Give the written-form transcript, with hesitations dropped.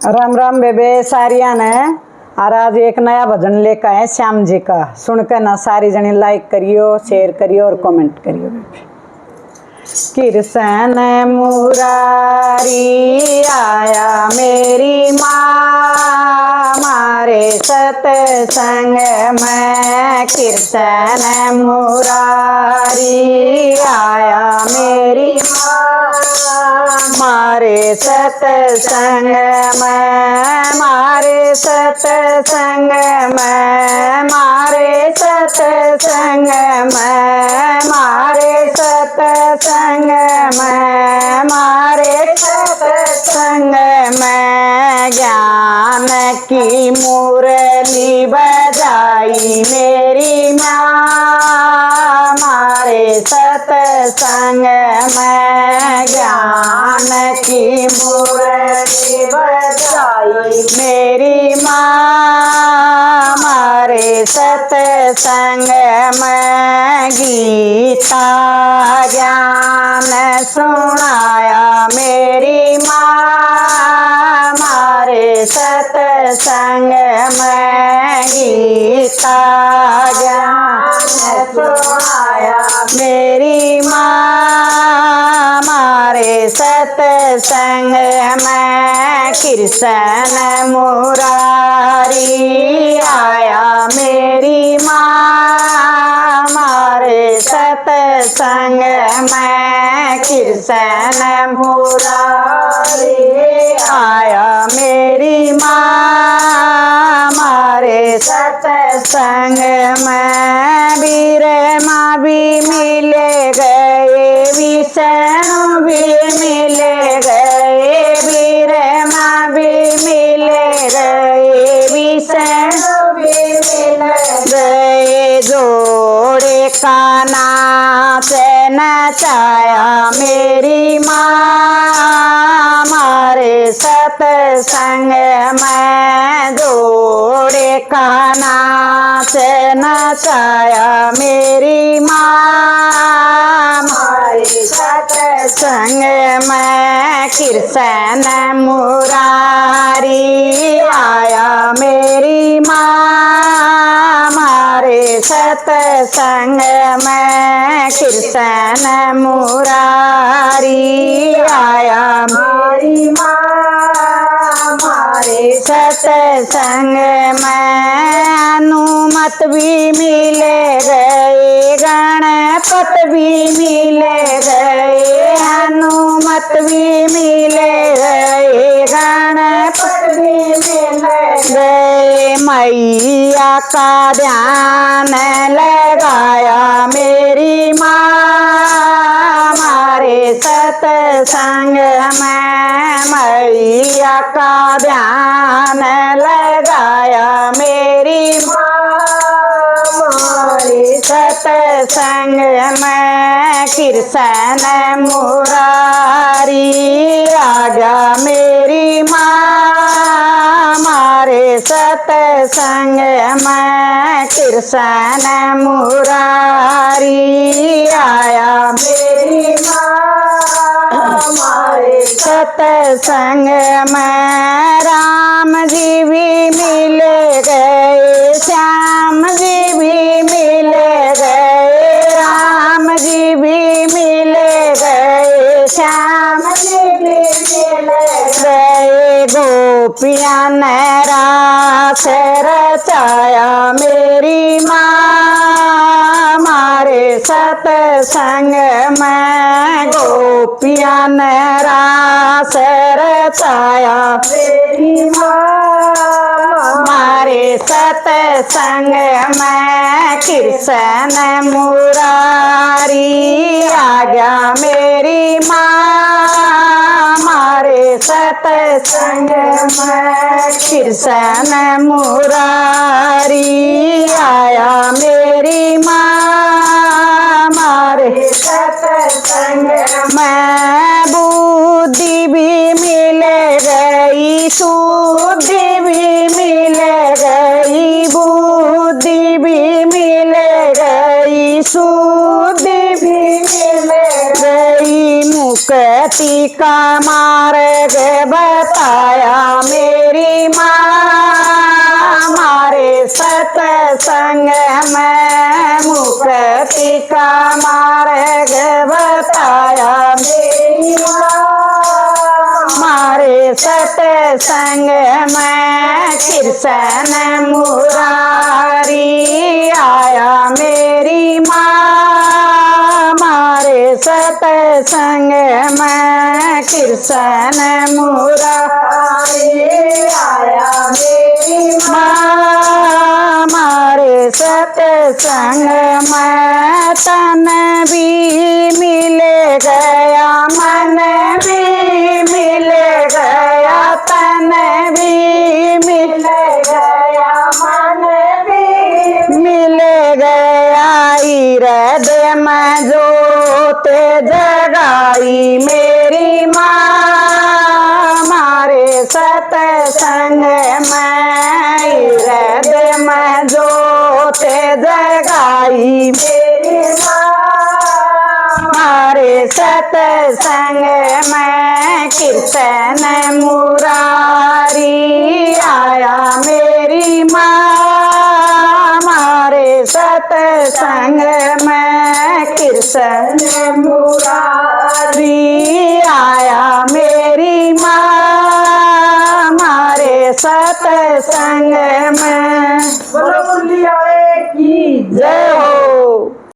राम राम बेबे सारिया ने। और आज एक नया भजन लेकर आए श्याम जी का, सुनकर ना सारी जनी लाइक करियो, शेयर करियो और कमेंट करियो। कृष्ण मुरारी आया मेरी माँ मारे सतसंग में। कृष्ण मुरारी आया मेरी माँ मारे सतसंग में, मारे सतसंग में, मारे सतसंग में, मारे सतसंग में, मारे सतसंग में। ज्ञान की मुरली बजाई मेरी माँ मारे सतसंग में। ज्ञान की मुरली बजाई मेरी माँ मारे सतसंग में। गीता ज्ञान सुनाया मेरी माँ मारे सतसंग में। गीता ज्ञान सुनाया मेरी माँ मारे सतसंग में। कृष्ण मुरारी आया मेरी माँ मारे सतसंग में। कृष्ण मुरारी आया मेरी माँ मारे सतसंग में। वीर माँ भी मिले गए, विष्णु भी मिले गए, वीर माँ भी मिले गए, विष्णु भी मिले गए। जोड़े का नाच नचाया मेरी माँ मारे सतसंग में। जोड़े का नाच नचाया मेरी माँ मारे सतसंग में। कृष्ण मुरारी आया मेरी माँ मारे सतसंग में। कृष्ण मुरारी आया मेरी माँ मारे सतसंग में। हनुमत भी मिले गए, गणपत भी मिले गए, हनुमत भी मिले गए, गणपत भी मिले गए। मैया का ध्यान लगाया मेरी माँ मारे सतसंग में। मैया का ध्यान लगाया मेरी माँ मारे सतसंग में। कृष्ण मुरारी आजा मेरी माँ मारे सतसंग में। कृष्ण मुरारी आया मेरी माँ मारे सतसंग में। राम जी भी मिले गए, श्याम जी भी मिले गए, राम जी भी मिले गए, श्याम जी भी मिले गए। गोपियाँ ने रास रचाया मेरी माँ मारे सतसंग में। गोपियाँ ने रास रचाया मेरी माँ मारे सतसंग में। कृष्ण मुरारी आज्ञा मेरी माँ मारे सतसंग में। कृष्ण मुरारी आया मेरी माँ मारे सतसंग में। बुद्धि भी मिले गई, शुद्धि भी मिले गई, बुद्धि भी मिले गई, शुद्धि भी मिले गई। मुख मुक्ति का मार्ग बताया मेरी माँ, मारे सत्संग में मुक्ति का मार्ग बताया मेरी माँ, मारे सत्संग में कृष्ण मुरारी आया मेरी माँ, मारे सत्संग में कृष्ण मुरारी आया मेरी माँ, मारे सत्संग में तन भी मिल गया मन भी मिल गया, तन भी मिल गया मन भी मिल गया, हृदय में जोत जगाई मेरी माँ, मारे सत्संग में हृदय में जोत जगाई मेरी माँ, मारे सत्संग में कृष्ण मुरारी आया मेरी माँ, मारे सत्संग में कृष्ण मुरारी